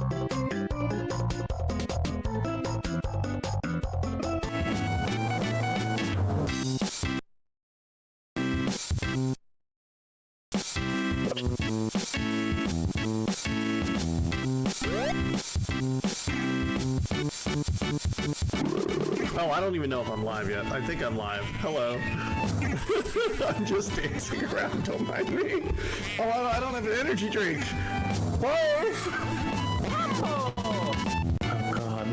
Oh, I don't even know if I'm live yet. I think I'm live. Hello. I'm just dancing around, don't mind me. Oh, I don't have an energy drink. Whoa! Oh, God.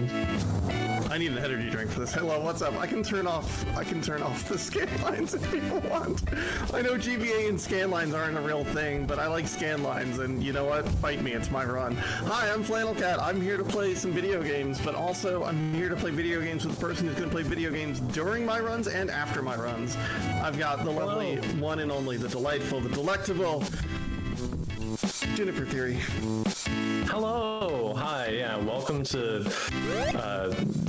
I need an energy drink for this. Hello, what's up? I can turn off the scan lines if people want. I know GBA and scan lines aren't a real thing, but I like scan lines, and you know what? Fight me, it's my run. Hi, I'm FlannelKat. I'm here to play some video games, but also I'm here to play video games with the person who's going to play video games during my runs and after my runs. I've got the lovely one and only, the delightful, the delectable Juniper Theory. Hello, hi, yeah, welcome to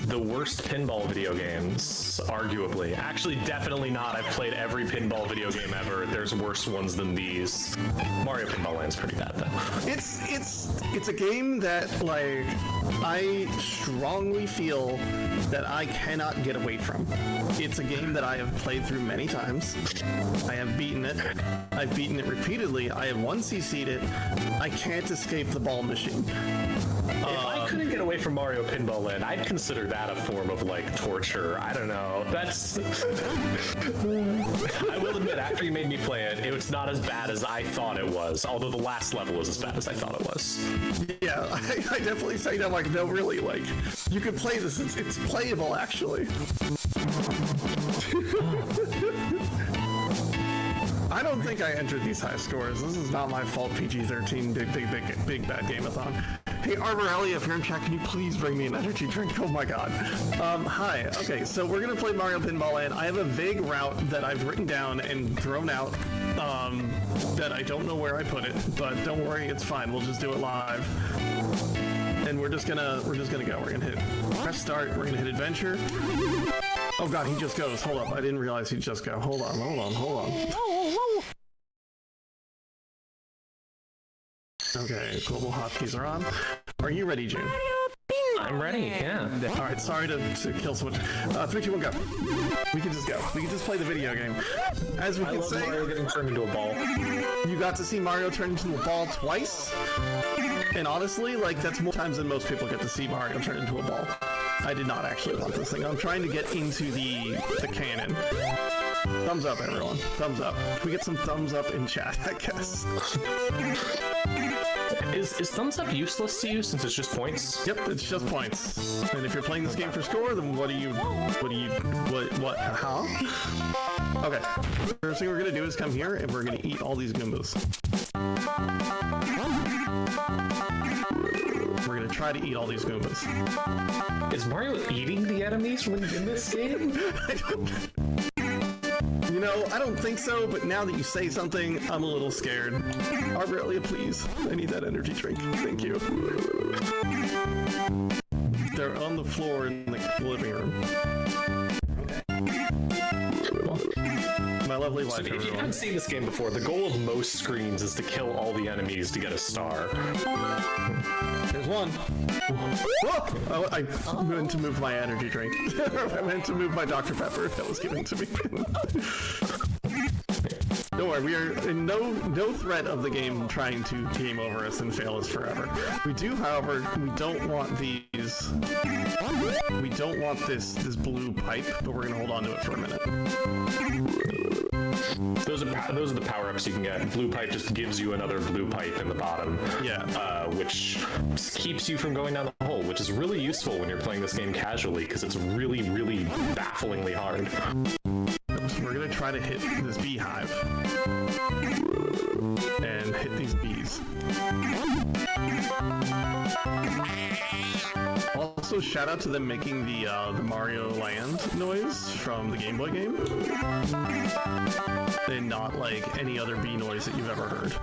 the worst pinball video games, arguably. Actually, definitely not. I've played every pinball video game ever. There's worse ones than these. Mario Pinball Land's pretty bad, though. It's a game that, like, I strongly feel that I cannot get away from. It's a game that I have played through many times. I have beaten it. I've beaten it repeatedly. I have 1cc'd it. I can't escape the ball machine. If I couldn't get away from Mario Pinball Land, I'd consider that a form of, like, torture. I don't know. That's... I will admit, after you made me play it, it's not as bad as I thought it was, although the last level was as bad as I thought it was. Yeah, I definitely say that, like, no, really, like, you could play this. It's playable, actually. I don't think I entered these high scores. This is not my fault, PG-13, big bad Game-a-thon. Hey, Arbor Ellie, if you're in chat, can you please bring me an energy drink? Oh my god. Hi. Okay, so we're gonna play Mario Pinball Land. I have a vague route that I've written down and thrown out, that I don't know where I put it, but don't worry, it's fine. We'll just do it live. And we're just gonna go. We're gonna hit press start. We're gonna hit adventure. Oh god, he just goes. Hold up, I didn't realize he'd just go. Hold on. Okay, global hotkeys are on. Are you ready, June? I'm ready, yeah. Alright, sorry to kill so much. 3, 2, 1, go. We can just go. We can just play the video game. As we can say, Mario getting turned into a ball. You got to see Mario turn into a ball twice. And honestly, like, that's more times than most people get to see Mario turn into a ball. I did not actually want this thing. I'm trying to get into the cannon. Thumbs up, everyone. Thumbs up. Can we get some thumbs up in chat, I guess? Is thumbs up useless to you since it's just points? Yep, it's just points. And if you're playing this game for score, then what, huh? Okay, first thing we're gonna do is come here and we're gonna eat all these Goombas. We're gonna try to eat all these Goombas. Is Mario eating the enemies when in this game? You know, I don't think so, but now that you say something, I'm a little scared. Arborelia, please. I need that energy drink. Thank you. They're on the floor in the living room. My lovely wife, If you haven't seen this game before, the goal of most screens is to kill all the enemies to get a star. There's one. Whoa! Oh, I meant to move my energy drink. I meant to move my Dr. Pepper that was given to me. Don't worry, we are in no threat of the game trying to game over us and fail us forever. We do, however, we don't want these. We don't want this blue pipe, but we're gonna hold on to it for a minute. Those are the power-ups you can get. Blue pipe just gives you another blue pipe in the bottom. Yeah. Which keeps you from going down the hole, which is really useful when you're playing this game casually, because it's really, really bafflingly hard. We're gonna try to hit this beehive. And hit these bees. Also, shout out to them making the Mario Land noise from the Game Boy game. And not like any other bee noise that you've ever heard.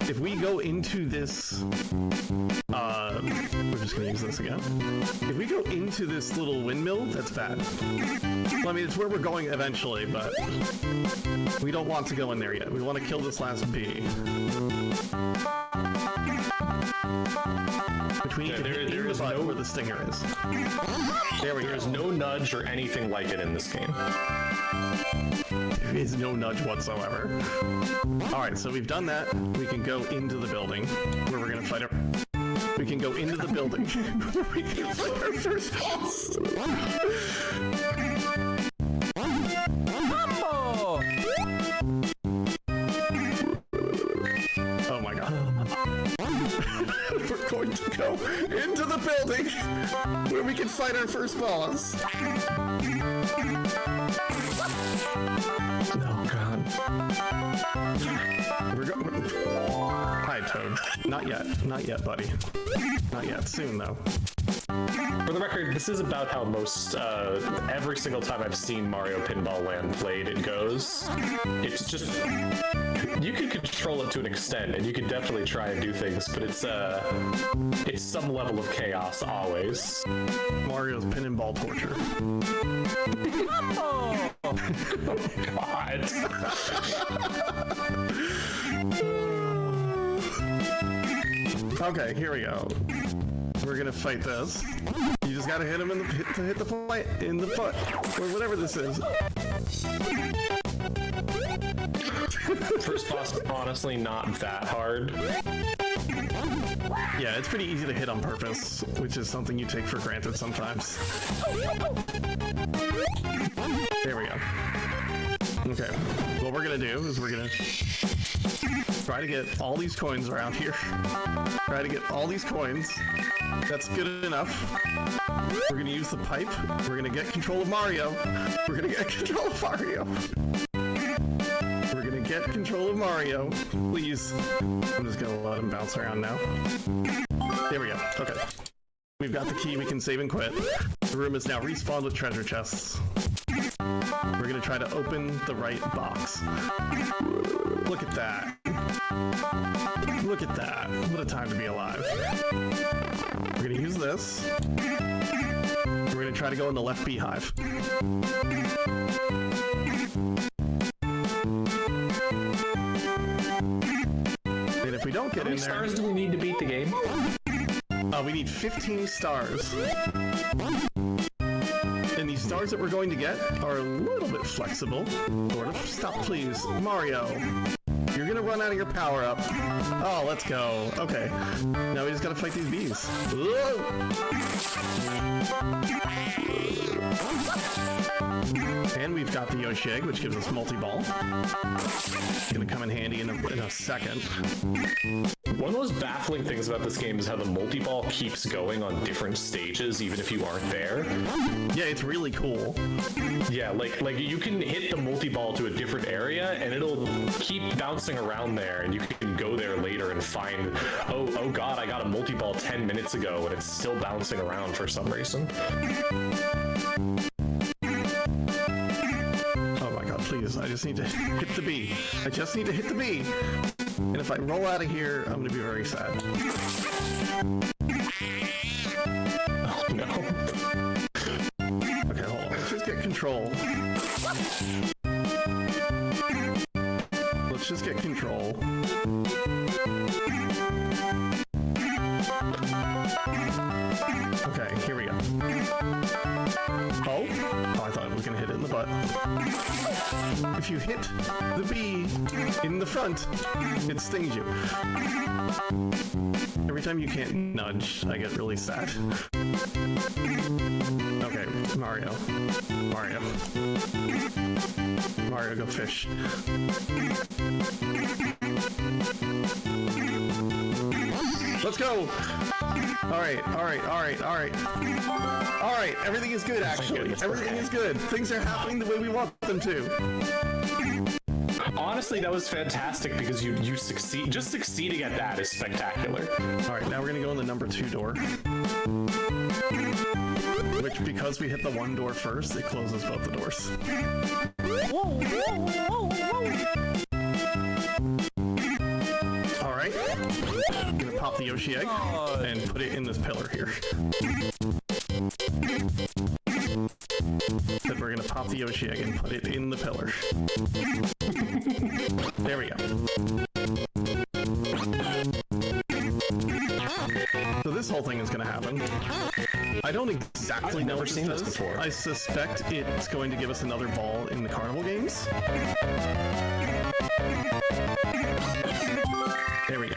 If we go into this, we're just gonna use this again. If we go into this little windmill, that's bad. Well, I mean, it's where we're going eventually, but we don't want to go in there yet. We want to kill this last bee. Which we need to hit in the butt where the stinger is. There we go. There's no nudge or anything like it in this game. There is no nudge whatsoever. Alright, so we've done that. We can go into the building where we're gonna fight we can go into the building where we can fight our first boss. Oh my god. We're going to go into the building where we can fight our first boss. Oh god. We're going. Hi, Toad. Not yet. Not yet, buddy. Not yet. Soon, though. For the record, this is about how most, every single time I've seen Mario Pinball Land played, it goes. It's just, you can control it to an extent, and you can definitely try and do things, but it's some level of chaos always. Mario's pinball torture. Oh god. Okay, here we go. We're gonna fight this. You just gotta hit him in the hit the foot in the foot or whatever this is. First boss, honestly, not that hard. Yeah, it's pretty easy to hit on purpose, which is something you take for granted sometimes. There we go. Okay, what we're gonna do is we're gonna try to get all these coins around here. Try to get all these coins. That's good enough. We're gonna use the pipe. We're gonna get control of Mario. We're gonna get control of Mario. We're gonna get control of Mario. Please. I'm just gonna let him bounce around now. There we go. Okay. We've got the key. We can save and quit. The room is now respawned with treasure chests. We're gonna try to open the right box. Look at that. Look at that. What a time to be alive. We're gonna use this. We're gonna try to go in the left beehive. And if we don't get in there... How many stars do we need to beat the game? We need 15 stars. And these stars that we're going to get are a little bit flexible. Sort of. Stop, please. Mario. You're gonna run out of your power-up. Oh, let's go. Okay. Now we just gotta fight these bees. Whoa! And we've got the Yoshi Egg, which gives us multi-ball. Gonna come in handy in a second. One of the most baffling things about this game is how the multi-ball keeps going on different stages, even if you aren't there. Yeah, it's really cool. Yeah, like you can hit the multi-ball to a different area, and it'll keep bouncing around there, and you can go there later and find, oh god, I got a multi-ball 10 minutes ago, and it's still bouncing around for some reason. Oh my god, please, I just need to hit the bee. I just need to hit the bee. And if I roll out of here, I'm gonna be very sad. Oh no. Okay, hold on. Let's just get control. Let's just get control. Okay, here we go. Oh, I thought I was gonna hit it in the butt. If you hit the bee in the front, it stings you. Every time you can't nudge, I get really sad. Okay, Mario. Mario, go fish. Let's go! Alright, everything is good, actually. Everything is good. Things are happening the way we want them to. Honestly, that was fantastic because you succeed. Just succeeding at that is spectacular. Alright, now we're gonna go in the number 2 door. Which, because we hit the 1 door first, it closes both the doors. Alright. I'm gonna pop the Yoshi Egg and put it in this pillar here. Then we're gonna pop the Yoshi Egg and put it in the pillar. There we go. So this whole thing is going to happen. I don't exactly know what seen this before. I suspect it's going to give us another ball in the carnival games. There we go.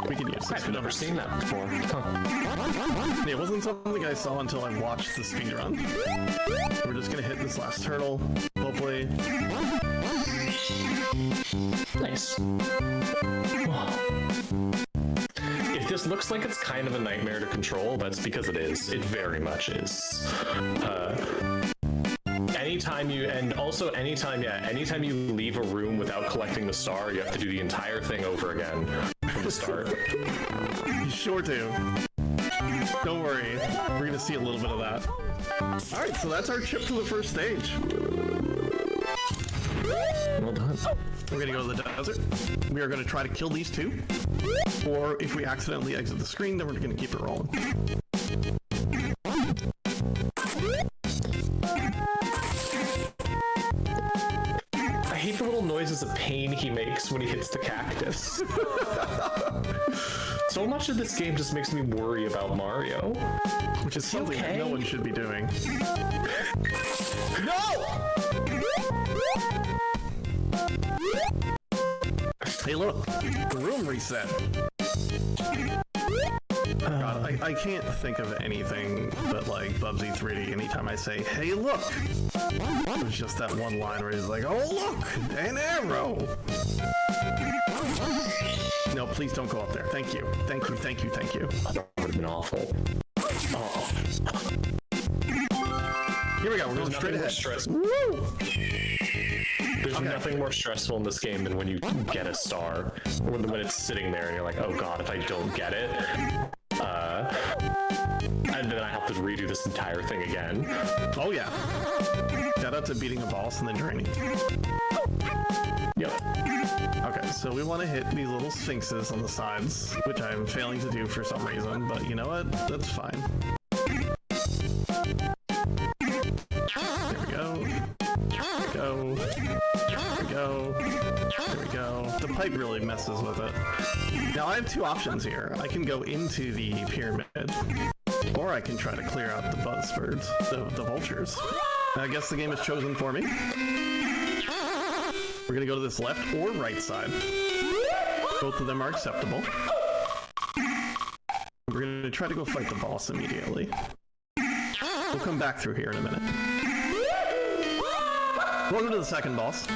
We can use this. I've never seen that before. Huh. It wasn't something I saw until I watched the speedrun. We're just gonna hit this last turtle, hopefully. Nice. Wow. If this looks like it's kind of a nightmare to control, that's because it is. It very much is. Anytime you leave a room without collecting the star, you have to do the entire thing over again from the start. You sure do. Don't worry, we're gonna see a little bit of that. Alright, so that's our trip to the first stage. Well done. We're gonna go to the desert. We are gonna try to kill these two. Or if we accidentally exit the screen, then we're gonna keep it rolling. I hate the little noises of pain he makes when he hits the cactus. So much of this game just makes me worry about Mario. Which is something that no one should be doing. No! Hey look, room reset. God, I can't think of anything but like Bubsy 3D anytime I say, hey look! It was just that one line where he's like, oh look, an arrow! No, please don't go up there. Thank you. Thank you, thank you, thank you. That would have been awful. Oh. Here we go, we're going straight ahead. Woo! There's nothing more stressful in this game than when you get a star, or when it's sitting there and you're like, oh god, if I don't get it, and then I have to redo this entire thing again. Oh yeah. Shout out to beating a boss and then draining. Yep. Okay, so we want to hit these little sphinxes on the sides, which I'm failing to do for some reason, but you know what? That's fine. There we go. There we go. There we go. There we go. The pipe really messes with it. Now I have two options here. I can go into the pyramid, or I can try to clear out the buzzbirds, the vultures. I guess the game has chosen for me. We're gonna go to this left or right side. Both of them are acceptable. We're gonna try to go fight the boss immediately. We'll come back through here in a minute. Welcome to the second boss.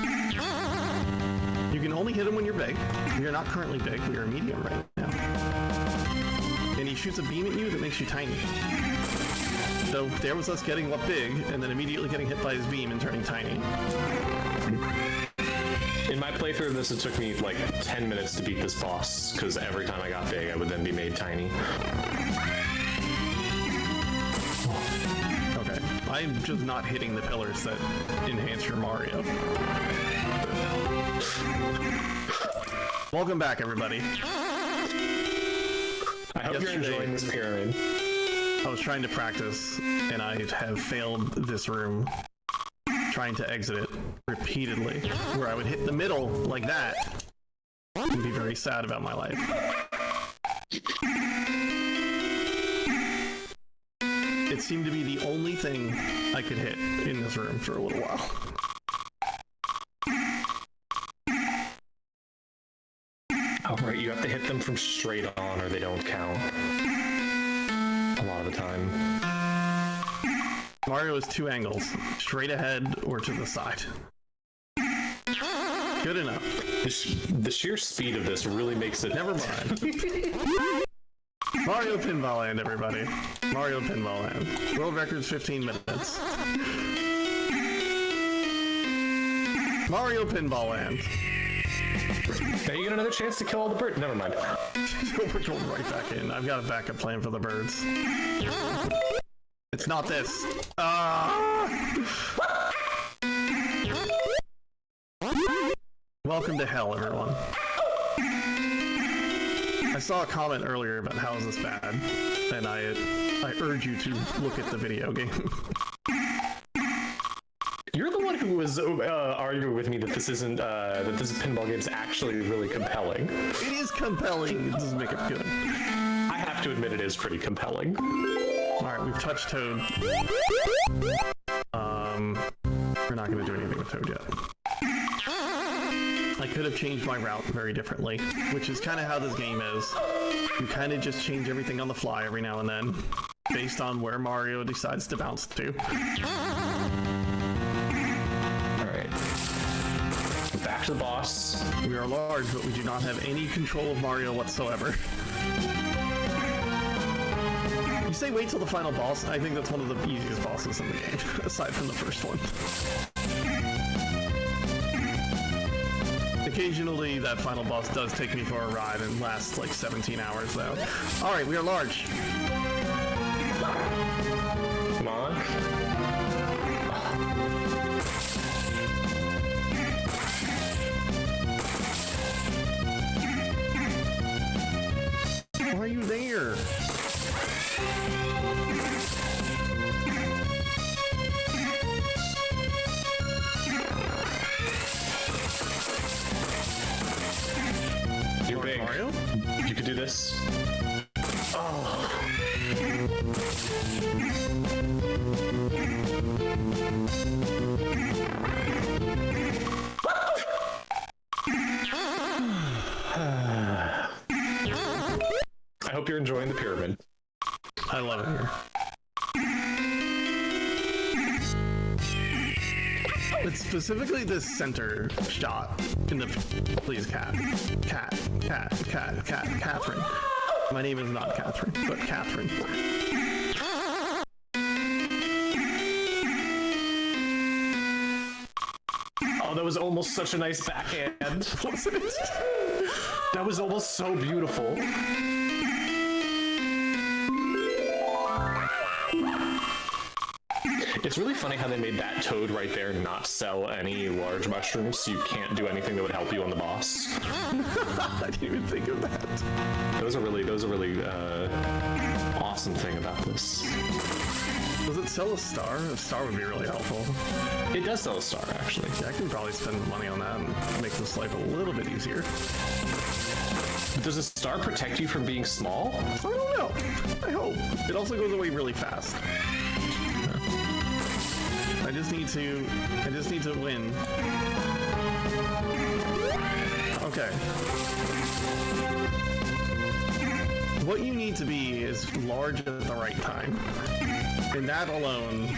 You can only hit him when you're big. We are not currently big, we are medium right now. And he shoots a beam at you that makes you tiny. So there was us getting big, and then immediately getting hit by his beam and turning tiny. In my playthrough of this, it took me like 10 minutes to beat this boss, because every time I got big, I would then be made tiny. Okay, I'm just not hitting the pillars that enhance your Mario. Welcome back, everybody. I hope you're enjoying this pyramid. I was trying to practice, and I have failed this room. Trying to exit it repeatedly, where I would hit the middle like that and be very sad about my life. It seemed to be the only thing I could hit in this room for a little while. Oh, right, you have to hit them from straight on or they don't count. A lot of the time. Mario has two angles, straight ahead or to the side. Good enough. The sheer speed of this really makes it... Never mind. Mario Pinball Land, everybody. Mario Pinball Land. World record's 15 minutes. Mario Pinball Land. Now you get another chance to kill all the birds. Never mind. We're going right back in. I've got a backup plan for the birds. It's not this. Welcome to hell, everyone. I saw a comment earlier about how is this bad, and I urge you to look at the video game. You're the one who was arguing with me that this isn't that this pinball game is actually really compelling. It is compelling. It doesn't make it good. I have to admit, it is pretty compelling. All right, we've touched Toad. We're not going to do anything with Toad yet. I could have changed my route very differently, which is kind of how this game is. You kind of just change everything on the fly every now and then, based on where Mario decides to bounce to. Alright. Back to the boss. We are large, but we do not have any control of Mario whatsoever. You say wait till the final boss? I think that's one of the easiest bosses in the game, aside from the first one. Occasionally, that final boss does take me for a ride and lasts like 17 hours, though. All right, we are large. Come on. Why are you there? You're big. Mario? You could do this. Oh. I hope you're enjoying the pyramid. I love it here. It's specifically this center shot in the... Please, Catherine. My name is not Catherine, but Catherine. Oh, that was almost such a nice backhand. Wasn't it? That was almost so beautiful. It's really funny how they made that Toad right there not sell any large mushrooms, so you can't do anything that would help you on the boss. I didn't even think of that. That was a really awesome thing about this. Does it sell a star? A star would be really helpful. It does sell a star, actually. Yeah, I can probably spend money on that and make this life a little bit easier. Does a star protect you from being small? I don't know. I hope. It also goes away really fast. I just need to win. Okay. What you need to be is large at the right time. And that alone...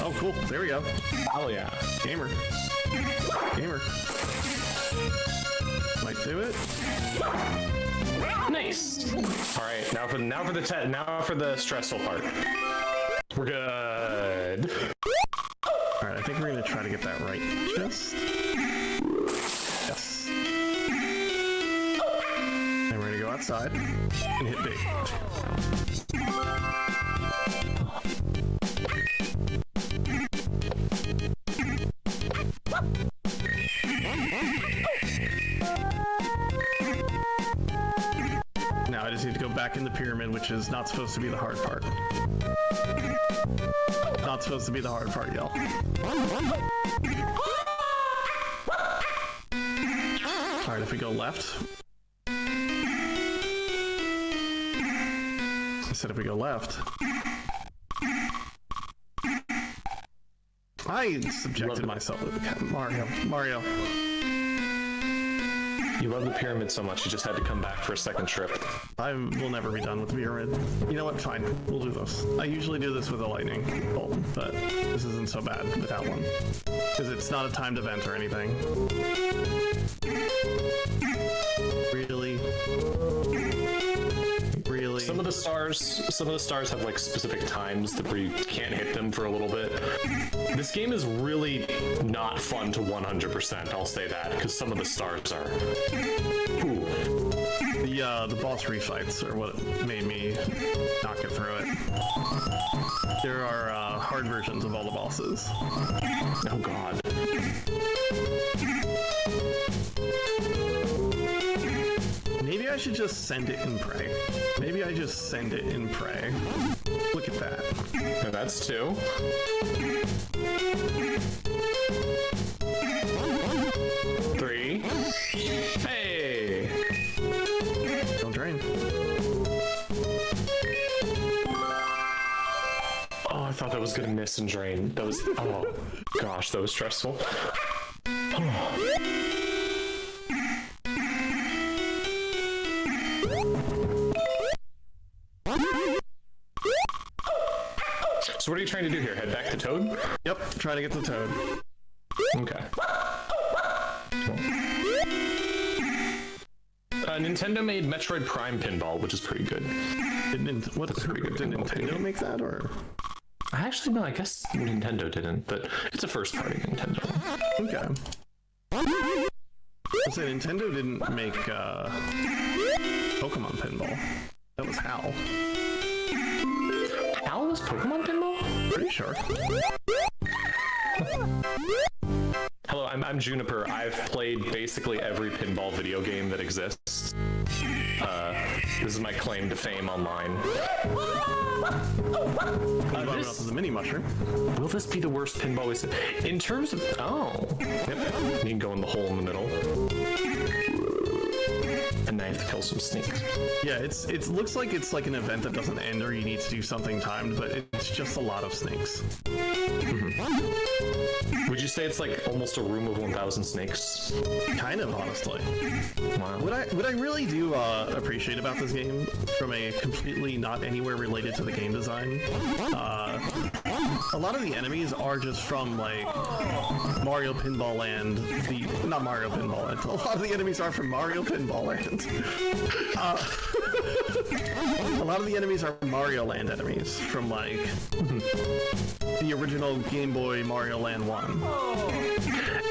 Oh, cool. There we go. Oh, yeah. Gamer. Might do it. Nice. All right, now for the stressful part. We're good. All right, I think we're gonna try to get that right. Just yes. And we're gonna go outside and hit big. Now I just need to go back in the pyramid, which is not supposed to be the hard part. Not supposed to be the hard part, y'all. Alright, if we go left. I said if we go left. I subjected myself to Mario. You love the pyramid so much, you just had to come back for a second trip. I will never be done with the pyramid. You know what? Fine. We'll do this. I usually do this with a lightning bolt, but this isn't so bad with that one. Because it's not a timed event or anything. Really? Really? Some of the stars have like specific times where you can't hit them for a little bit. This game is really not fun to 100%, I'll say that, because some of the stars are... Ooh. The boss refights are what made me not get through it. There are hard versions of all the bosses. Oh god. Maybe I should just send it and pray. Maybe I just send it and pray. Look at that. And that's 2. Three. Hey! Don't drain. Oh, I thought that was gonna miss and drain. That was, oh gosh, that was stressful. So what are you trying to do here? Head back to Toad? Yep, trying to get the Toad. Okay. Nintendo made Metroid Prime Pinball, which is pretty good. Did Nintendo make that, or? I actually no, I guess Nintendo didn't, but it's a first-party Nintendo. Okay. I say Nintendo didn't make Pokemon Pinball. That was HAL. HAL was Pokemon Pinball? Pretty sure. Hello, I'm Juniper. I've played basically every pinball video game that exists. This is my claim to fame online. This is a mini mushroom. Will this be the worst pinball we see? In terms of... Oh. Yep. You can go in the hole in the middle. And now you have to kill some snakes. Yeah, it looks like it's like an event that doesn't end or you need to do something timed, but it's just a lot of snakes. Would you say it's like almost a room of 1,000 snakes? Kind of, honestly. Wow. What I really do appreciate about this game, from a completely not anywhere related to the game design, a lot of the enemies are just from like Mario Pinball Land. Not Mario Pinball Land. A lot of the enemies are from Mario Pinball Land. A lot of the enemies are Mario Land enemies from like the original Game Boy Mario Land 1.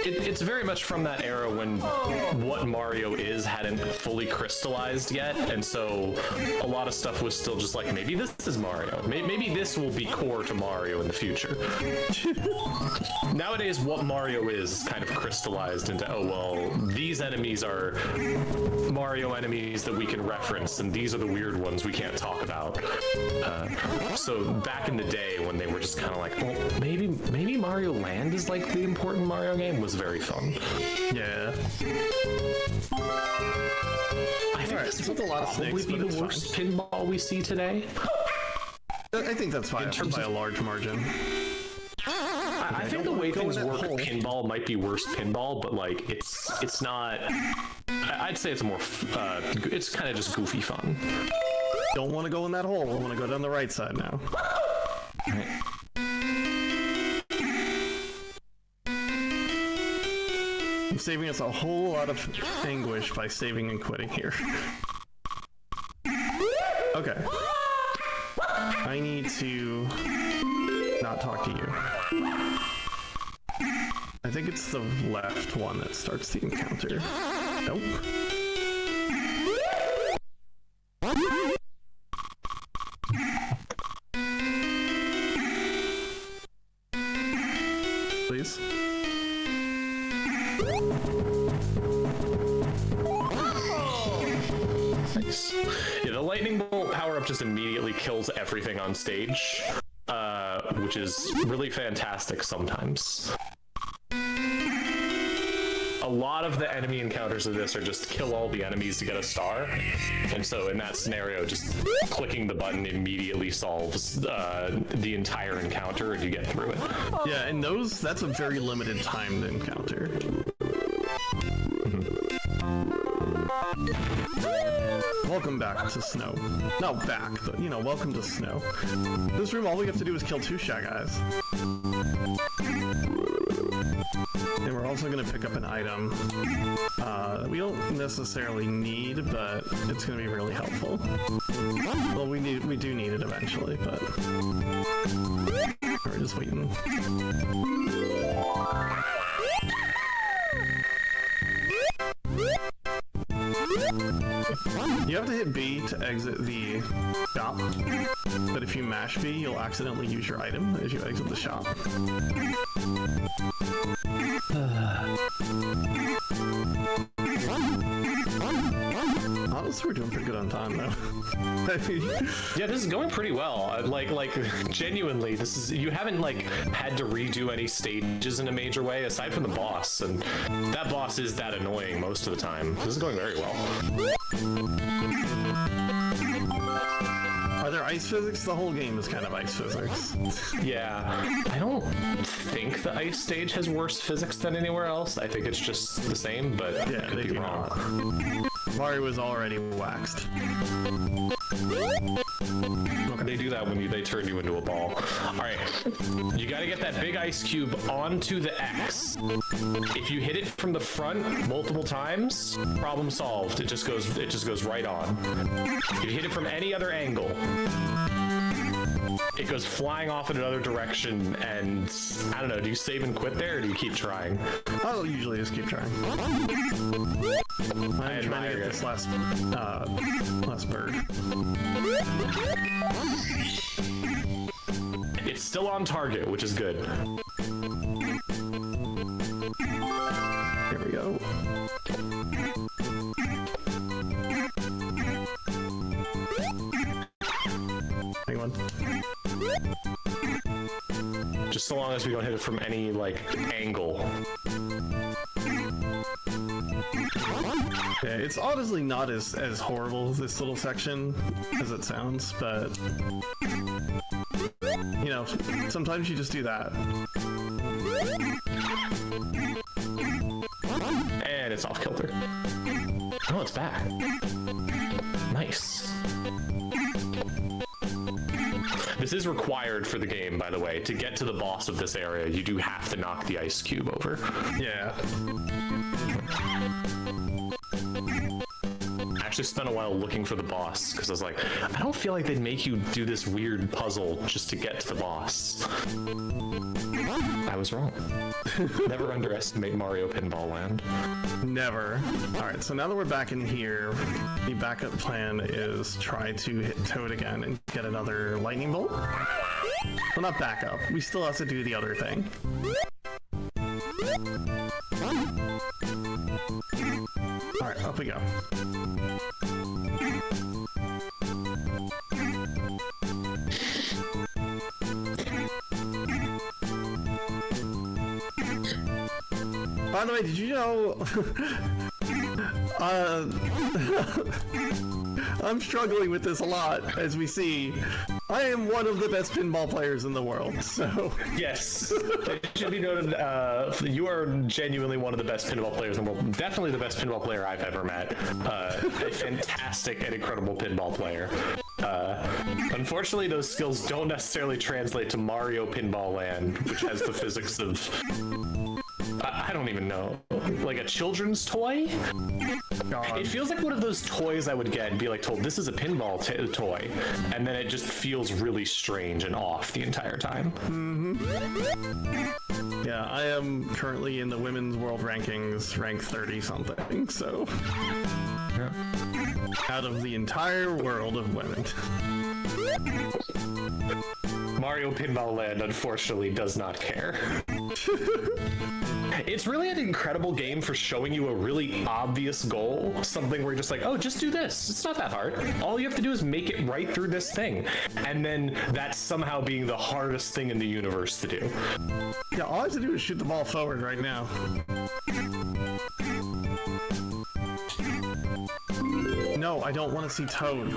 It's very much from that era when what Mario is hadn't fully crystallized yet, and so a lot of stuff was still just like, maybe this is Mario. Maybe this will be core to Mario in the future. Nowadays, what Mario is kind of crystallized into, oh, well, these enemies are Mario enemies that we can reference, and these are the weird ones we can't talk about. So back in the day when they were just kind of like, well, maybe Mario Land is like the important Mario game, was very fun. Yeah. I think this with a lot of snakes, be the worst pinball we see today. I think that's fine by a large margin. I think the way things work, pinball might be worse pinball, but like it's not. I'd say it's more. It's kind of just goofy fun. Don't want to go in that hole. I want to go down the right side now. Right. I'm saving us a whole lot of anguish by saving and quitting here. Okay. I need to not talk to you. I think it's the left one that starts the encounter. Nope. Please. Nice. Yeah, the lightning bolt power-up just immediately kills everything on stage, which is really fantastic sometimes. A lot of the enemy encounters of this are just kill all the enemies to get a star, and so in that scenario, just clicking the button immediately solves the entire encounter and you get through it. Yeah, and that's a very limited timed encounter. Welcome back to snow. Not back, but, you know, welcome to snow. This room, all we have to do is kill 2 Shy Guys. And we're also going to pick up an item that we don't necessarily need, but it's going to be really helpful. Well, we do need it eventually, but we're just waiting. You have to hit B to exit the shop, but if you mash B, you'll accidentally use your item as you exit the shop. Not Looks we're doing pretty good on time though. Yeah, this is going pretty well. Like genuinely, this is, you haven't like had to redo any stages in a major way aside from the boss, and that boss is that annoying most of the time. This is going very well. Are there ice physics? The whole game is kind of ice physics. Yeah, I don't think the ice stage has worse physics than anywhere else. I think it's just the same, but Yeah, I could they be do wrong. not. Mario was already waxed. They do that when they turn you into a ball. All right, you got to get that big ice cube onto the X. If you hit it from the front multiple times, problem solved. It just goes right on. If you hit it from any other angle, it goes flying off in another direction, and I don't know, do you save and quit there, or do you keep trying? I'll usually just keep trying. I'm trying to get this last bird. It's still on target, which is good. Here we go. Hang on. Just so long as we don't hit it from any, like, angle. Yeah, it's honestly not as horrible, this little section, as it sounds, but... You know, sometimes you just do that. And it's off kilter. Oh, it's back. Nice. This is required for the game, by the way. To get to the boss of this area, you do have to knock the ice cube over. Yeah. I actually spent a while looking for the boss, because I was like, I don't feel like they'd make you do this weird puzzle just to get to the boss. I was wrong. Never underestimate Mario Pinball Land. Never. Alright, so now that we're back in here, the backup plan is try to hit Toad again and get another lightning bolt. Well, not backup. We still have to do the other thing. Alright, up we go. By the way, did you know... I'm struggling with this a lot, as we see. I am one of the best pinball players in the world, so... Yes. It should be noted, you are genuinely one of the best pinball players in the world. Definitely the best pinball player I've ever met. A fantastic and incredible pinball player. Unfortunately, those skills don't necessarily translate to Mario Pinball Land, which has the physics of... I don't even know. Like a children's toy? God. It feels like one of those toys I would get and be like told, this is a pinball toy. And then it just feels really strange and off the entire time. Mm-hmm. Yeah, I am currently in the women's world rankings, rank 30-something, so... Yeah. Out of the entire world of women. Mario Pinball Land, unfortunately, does not care. It's really an incredible game for showing you a really obvious goal, something where you're just like, oh, just do this. It's not that hard. All you have to do is make it right through this thing. And then that's somehow being the hardest thing in the universe to do. Yeah, all I have to do is shoot the ball forward right now. No, I don't want to see Toad.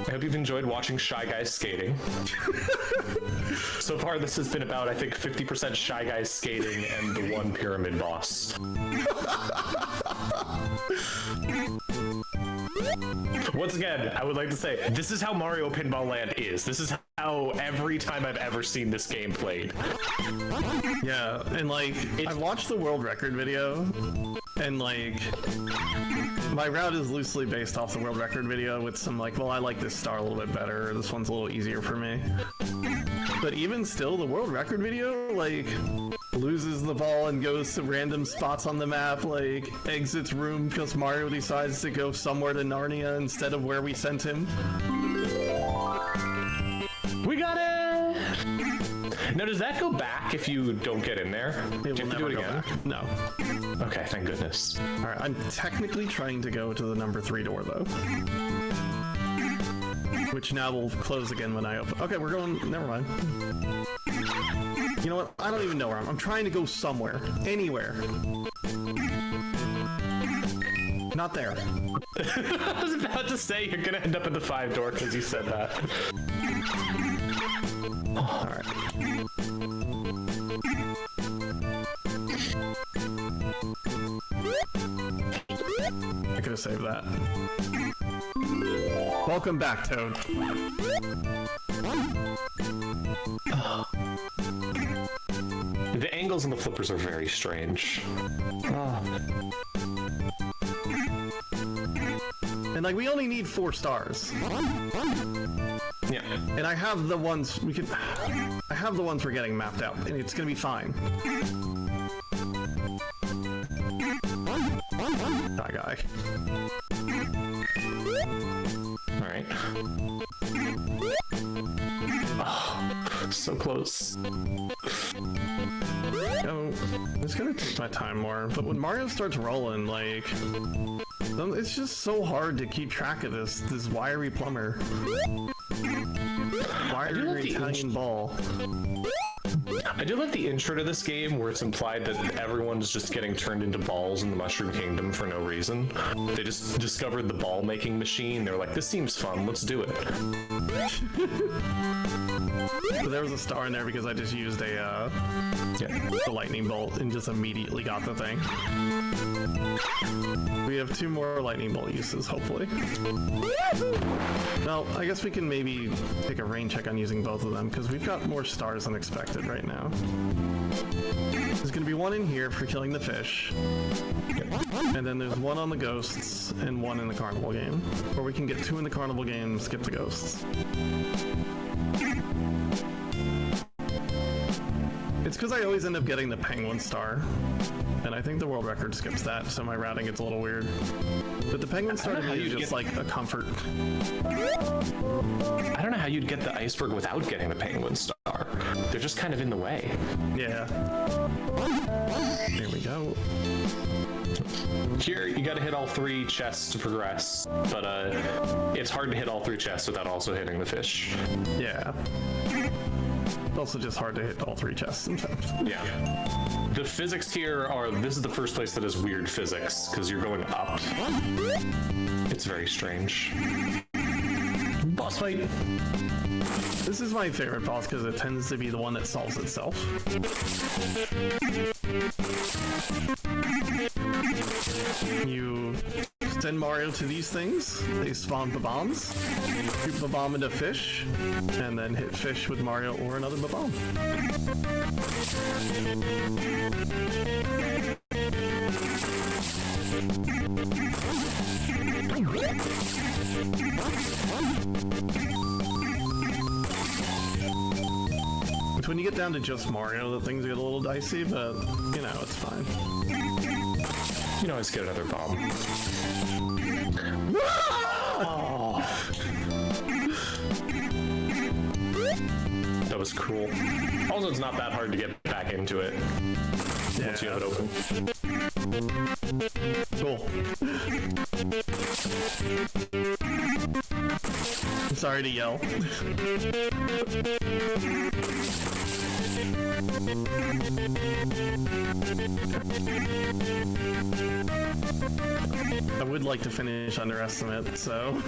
I hope you've enjoyed watching Shy Guys skating. So far, this has been about, I think, 50% Shy Guys skating and the one pyramid boss. Once again, I would like to say, this is how Mario Pinball Land is. This is how every time I've ever seen this game played. Yeah, and like, I watched the world record video, and like, my route is loosely based off the world record video with some like, well, I like this star a little bit better, this one's a little easier for me. But even still, the world record video, like, loses the ball and goes to random spots on the map, like, exits room because Mario decides to go somewhere to Narnia instead of where we sent him. We got it! Now, does that go back if you don't get in there? Do It you will have to never do go it again? back. No. Okay, thank goodness. All right, I'm technically trying to go to the number 3 door, though. Which now will close again when I open. Okay, we're going... Never mind. You know what? I don't even know where I'm trying to go somewhere. Anywhere. Not there. I was about to say you're gonna end up at the 5 door because you said that. All right. I could have saved that. Welcome back, Toad. The angles and the flippers are very strange. And like, we only need 4 stars. Yeah. And I have the ones we can. I have the ones we're getting mapped out, and it's gonna be fine. That guy. All right. Oh, so close. Oh, it's gonna take my time more. But when Mario starts rolling, like, it's just so hard to keep track of this wiry plumber. Wiry Italian ball. I do like the intro to this game where it's implied that everyone's just getting turned into balls in the Mushroom Kingdom for no reason. They just discovered the ball making machine. They're like, this seems fun, let's do it. So there was a star in there because I just used the lightning bolt and just immediately got the thing. We have 2 more lightning bolt uses, hopefully. Well, I guess we can maybe take a rain check on using both of them because we've got more stars than expected right now. There's going to be 1 in here for killing the fish. And then there's 1 on the ghosts and 1 in the carnival game. Or we can get 2 in the carnival game, skip the ghosts. It's because I always end up getting the penguin star. And I think the world record skips that, so my routing gets a little weird. But the penguin star to me is just like a comfort. I don't know how you'd get the iceberg without getting the penguin star. They're just kind of in the way. Yeah. Here we go. Here, you gotta hit all 3 chests to progress, but it's hard to hit all 3 chests without also hitting the fish. Yeah. It's also just hard to hit all 3 chests sometimes. Yeah. The physics here are, this is the first place that has weird physics, because you're going up. It's very strange. Boss fight. This is my favorite boss because it tends to be the one that solves itself. You send Mario to these things, they spawn bombs, shoot the bomb into fish, and then hit fish with Mario or another bomb. It's when you get down to just Mario that things get a little dicey, but, you know, it's fine. You can always get another bomb. Oh. That was cruel. Also, it's not that hard to get back into it once you have it open. Cool. I'm sorry to yell. I would like to finish Underestimate, so...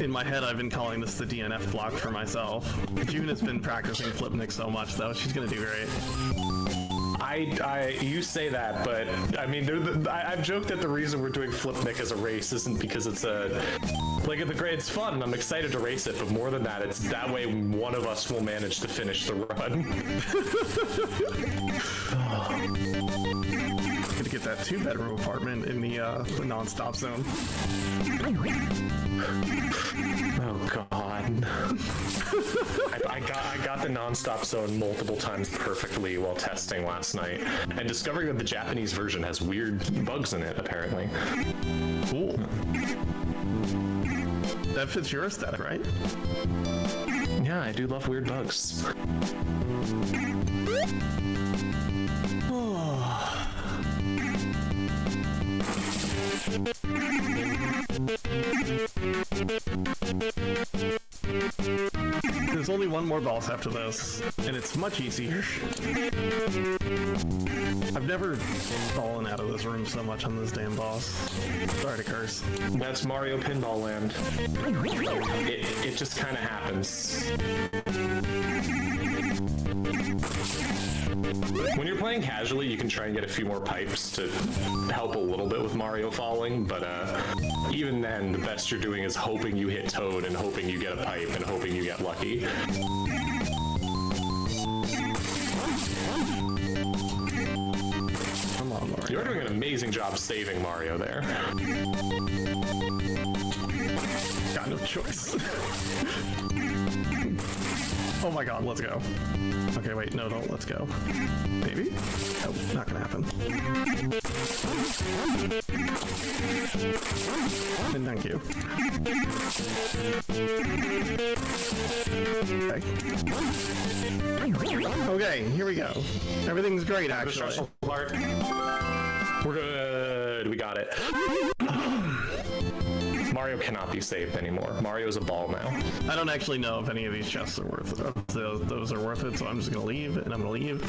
In my head, I've been calling this the DNF block for myself. June has been practicing Flipnik so much, though. She's gonna do great. You say that, but I mean, I've joked that the reason we're doing Flipnik as a race isn't because it's it's fun. I'm excited to race it, but more than that, it's that way one of us will manage to finish the run. Gonna get that 2-bedroom apartment in the non-stop zone. Oh God. I got the non-stop zone multiple times perfectly while testing last night, and discovering that the Japanese version has weird bugs in it, apparently. Cool. That fits your aesthetic, right? Yeah, I do love weird bugs. There's only one more boss after this, and it's much easier. I've never fallen out of this room so much on this damn boss. Sorry to curse. That's Mario Pinball Land. It just kind of happens. When you're playing casually, you can try and get a few more pipes to help a little bit with Mario falling, but even then, the best you're doing is hoping you hit Toad and hoping you get a pipe and hoping you get lucky. Come on, Mario. You're doing an amazing job saving Mario there. Got no choice. Oh my god, let's go. Okay, wait, no, don't, let's go. Maybe? Oh, not gonna happen. And thank you. Okay, here we go. Everything's great, actually. We're good. We got it. Mario cannot be saved anymore. Mario's a ball now. I don't actually know if any of these chests are worth it. Those are worth it, so I'm just gonna leave, and I'm gonna leave.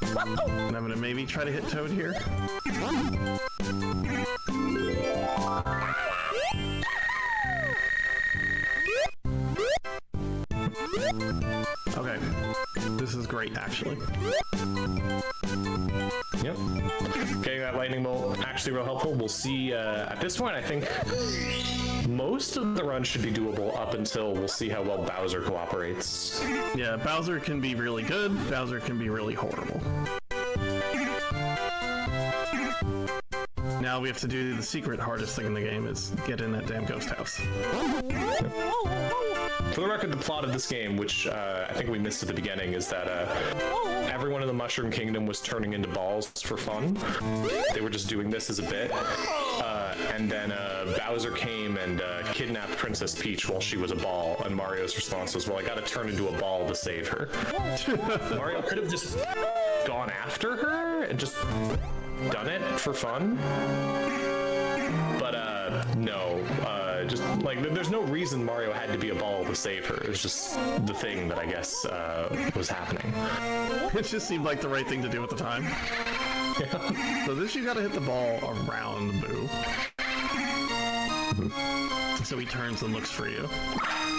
And I'm gonna maybe try to hit Toad here. Okay. This is great, actually. Yep. Okay, that lightning bolt actually real helpful. We'll see. At this point, I think most of the run should be doable up until we'll see how well Bowser cooperates. Yeah, Bowser can be really good. Bowser can be really horrible. Now we have to do the secret hardest thing in the game is get in that damn ghost house. For the record, the plot of this game, which I think we missed at the beginning, is that everyone in the Mushroom Kingdom was turning into balls for fun. They were just doing this as a bit. And then Bowser came and kidnapped Princess Peach while she was a ball, and Mario's response was, well, I gotta turn into a ball to save her. Mario could have just gone after her and just done it for fun. But no, just like there's no reason Mario had to be a ball to save her. It was just the thing that I guess was happening. It just seemed like the right thing to do at the time. Yeah. So this, you gotta hit the ball around Boo. So he turns and looks for you,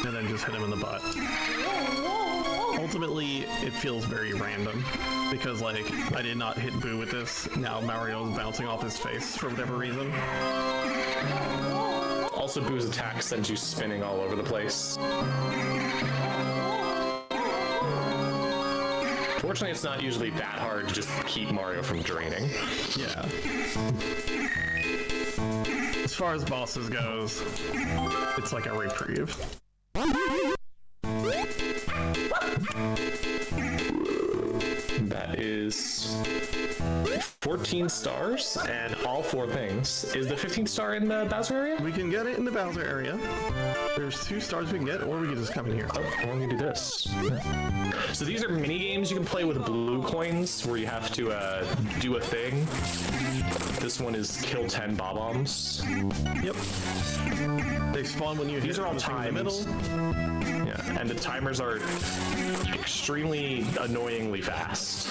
and then just hit him in the butt. Ultimately, it feels very random, because like, I did not hit Boo with this. Now Mario's bouncing off his face for whatever reason. Also, Boo's attack sends you spinning all over the place. Fortunately, it's not usually that hard to just keep Mario from draining. Yeah. As far as bosses goes, it's like a reprieve. That is 14 stars and all 4 things. Is the 15th star in the Bowser area? We can get it in the Bowser area. There's 2 stars we can get, or we can just come in here. Oh, let me do this. So these are mini games you can play with blue coins where you have to do a thing. This one is kill 10 bob-ombs. Yep. They spawn when you hit These are all the thing in the times. middle. Yeah, and the timers are extremely annoyingly fast.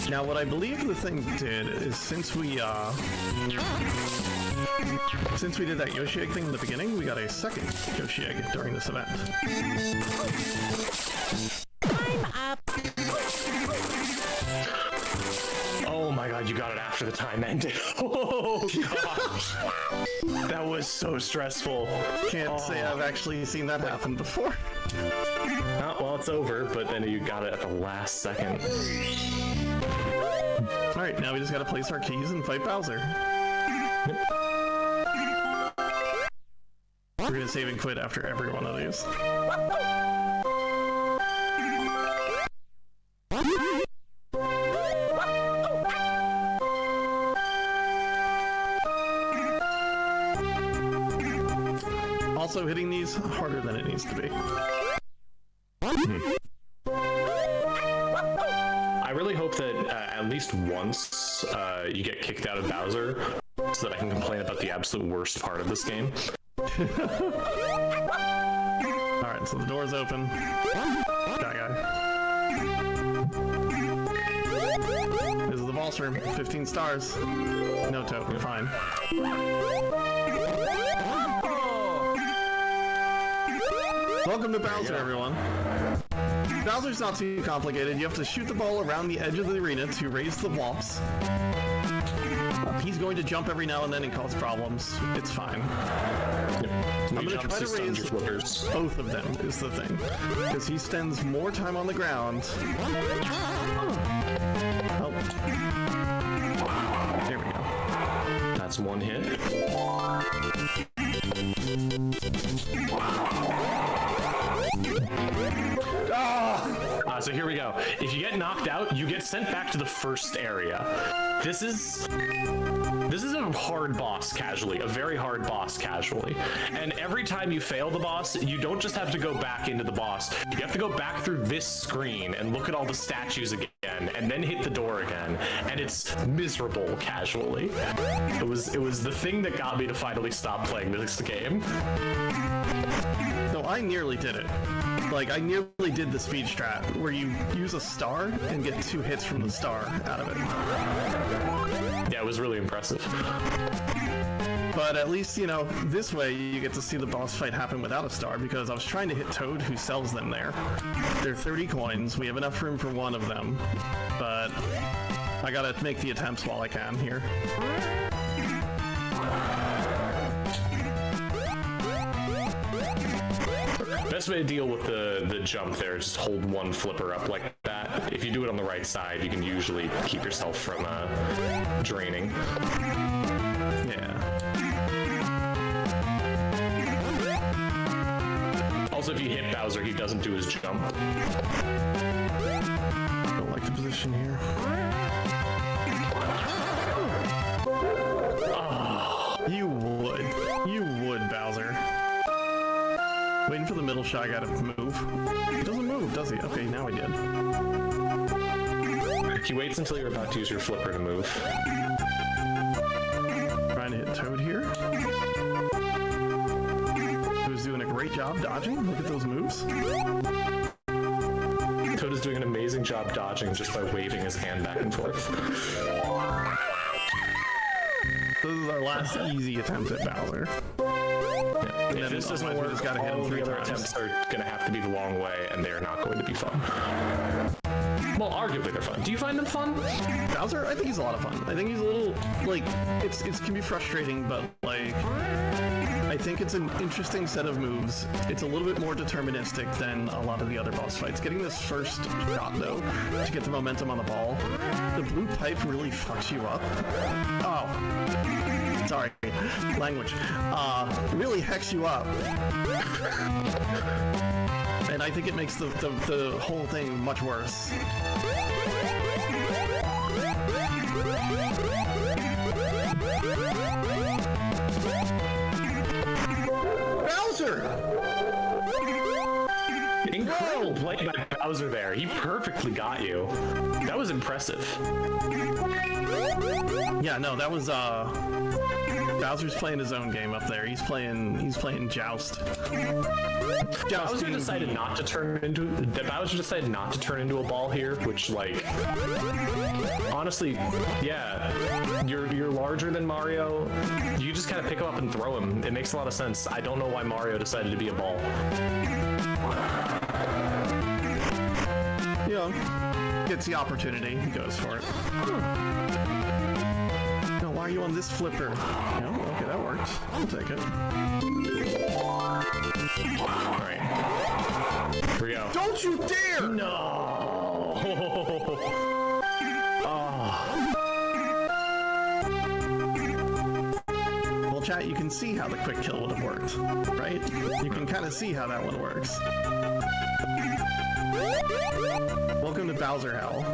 Now, what I believe the thing did is since we did that Yoshi egg thing in the beginning, we got a second Yoshi egg during this event. I'm up. Oh my god, you got it after the time ended. Oh gosh. That was so stressful. Can't say I've actually seen that happen before. Oh, well, it's over, but then you got it at the last second. Alright, now we just gotta place our keys and fight Bowser. Yep. We're gonna save and quit after every one of these. also hitting these harder than it needs to be. I really hope that at least once you get kicked out of Bowser so that I can complain about the absolute worst part of this game. Alright, so the door's open. That guy. This is the boss room. 15 stars. No Toad, you're fine. Welcome to Bowser, everyone. Bowser's not too complicated. You have to shoot the ball around the edge of the arena to raise the blocks. He's going to jump every now and then and cause problems. It's fine. I'm going to try to raise both of them, is the thing. Because he spends more time on the ground. Oh. There we go. That's one hit. So here we go. If you get knocked out, you get sent back to the first area. This is a hard boss casually, a very hard boss casually. And every time you fail the boss, you don't just have to go back into the boss. You have to go back through this screen and look at all the statues again, and then hit the door again. And it's miserable casually. It was the thing that got me to finally stop playing this game. No, I nearly did it. Like, I nearly did the speed strat, where you use a star and get 2 hits from the star out of it. Yeah, it was really impressive. But at least, you know, this way you get to see the boss fight happen without a star, because I was trying to hit Toad, who sells them there. They're 30 coins, we have enough room for one of them, but I gotta make the attempts while I can here. Best way to deal with the jump there is just hold one flipper up like that. If you do it on the right side, you can usually keep yourself from draining. Yeah. Also, if you hit Bowser, he doesn't do his jump. Don't like the position here. Oh, you would, Bowser. Waiting for the middle shy guy to move. He doesn't move, does he? Okay, now he did. He waits until you're about to use your flipper to move. Trying to hit Toad here. Who's doing a great job dodging. Look at those moves. Toad is doing an amazing job dodging just by waving his hand back and forth. This is our last easy attempt at Bowser. If this doesn't work, just gotta hit him all 3 the other times. attempts are going to have to be the long way, and they're not going to be fun. Well, arguably they're fun. Do you find them fun? Bowser, I think he's a lot of fun. I think he's a little, like, it can be frustrating, but, like, I think it's an interesting set of moves. It's a little bit more deterministic than a lot of the other boss fights. Getting this first shot, though, to get the momentum on the ball, the blue pipe really fucks you up. Oh. Sorry, language. Really hex you up. And I think it makes the whole thing much worse. Bowser! Incredible play by Bowser there. He perfectly got you. That was impressive. Yeah, no, that was Bowser's playing his own game up there. He's playing Joust. Bowser decided not to turn into a ball here, which, like, honestly, yeah, you're larger than Mario. You just kind of pick him up and throw him. It makes a lot of sense. I don't know why Mario decided to be a ball. You know, gets the opportunity, he goes for it. No, why are you on this flipper? No, okay, that works. I'll take it. Alright. Here we go. Don't you dare! No! Well, chat, you can see how the quick kill would have worked, right? You can kind of see how that one works. Welcome to Bowser Hell.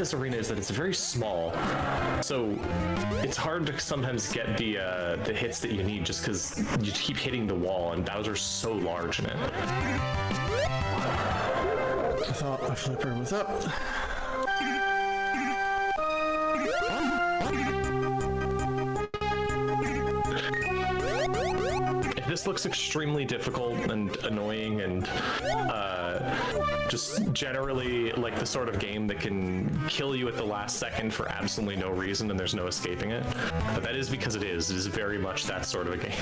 this arena is that it's very small, so it's hard to sometimes get the hits that you need just because you keep hitting the wall, and Bowser's so large in it. I thought my flipper was up. This looks extremely difficult and annoying and just generally like the sort of game that can kill you at the last second for absolutely no reason and there's no escaping it. But that is because it is very much that sort of a game.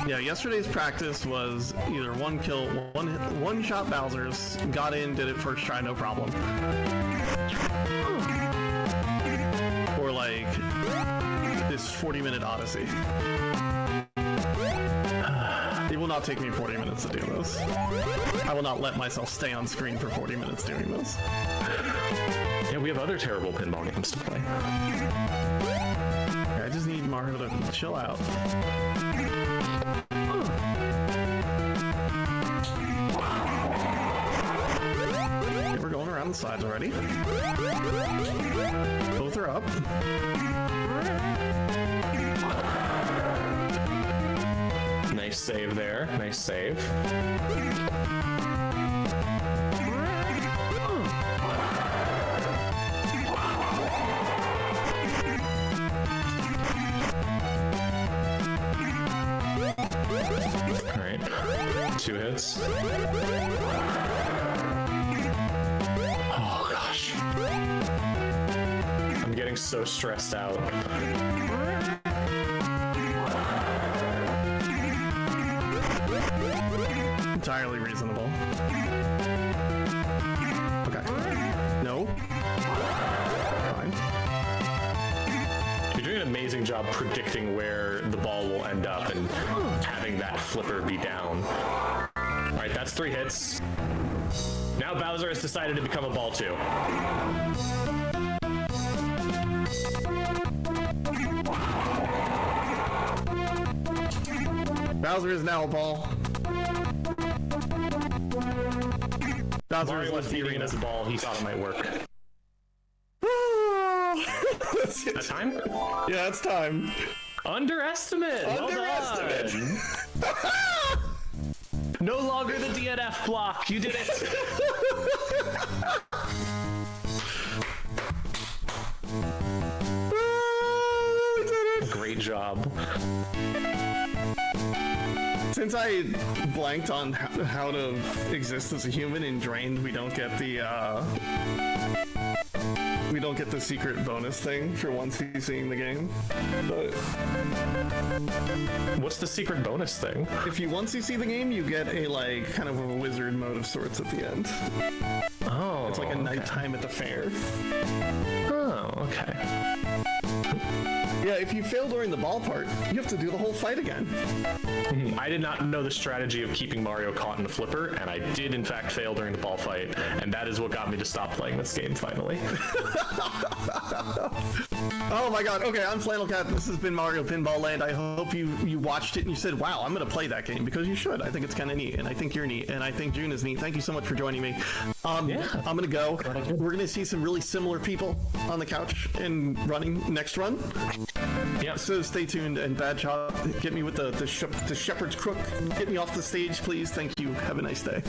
Yeah, yesterday's practice was either one kill, one shot Bowser's, got in, did it first try, no problem. Or like this 40-minute odyssey. It will not take me 40 minutes to do this. I will not let myself stay on screen for 40 minutes doing this. Yeah, we have other terrible pinball games to play. I just need Mario to chill out. Okay, we're going around the sides already. Both are up. Nice save there. Nice save. All right. 2 hits. Oh gosh. I'm getting so stressed out. Entirely reasonable. Okay. No. Fine. You're doing an amazing job predicting where the ball will end up and having that flipper be down. All right, that's 3 hits. Now Bowser has decided to become a ball too. Bowser is now a ball. Bowser Mario was leaving as a ball. He thought it might work. That time? Yeah, it's time. Underestimate. Underestimate. Well done. No longer the DNF block. You did it. Great job. Since I blanked on how to exist as a human in Drained, we don't get the secret bonus thing for once he's seeing the game. But what's the secret bonus thing? If you once you see the game, you get a like kind of a wizard mode of sorts at the end. Oh, it's like a nighttime at the fair. Oh, okay. Yeah, if you fail during the ball part, you have to do the whole fight again. I did not know the strategy of keeping Mario caught in the flipper, and I did in fact fail during the ball fight, and that is what got me to stop playing this game finally. Oh my god, okay, I'm FlannelKat. This has been Mario Pinball Land. I hope you watched it and you said, wow, I'm gonna play that game, because you should. I think it's kind of neat, and I think you're neat, and I think June is neat. Thank you so much for joining me. Yeah. I'm gonna go. We're gonna see some really similar people on the couch and running next run. Yeah. So stay tuned, and Bad Shot, get me with the shepherd's crook. Get me off the stage, please. Thank you. Have a nice day.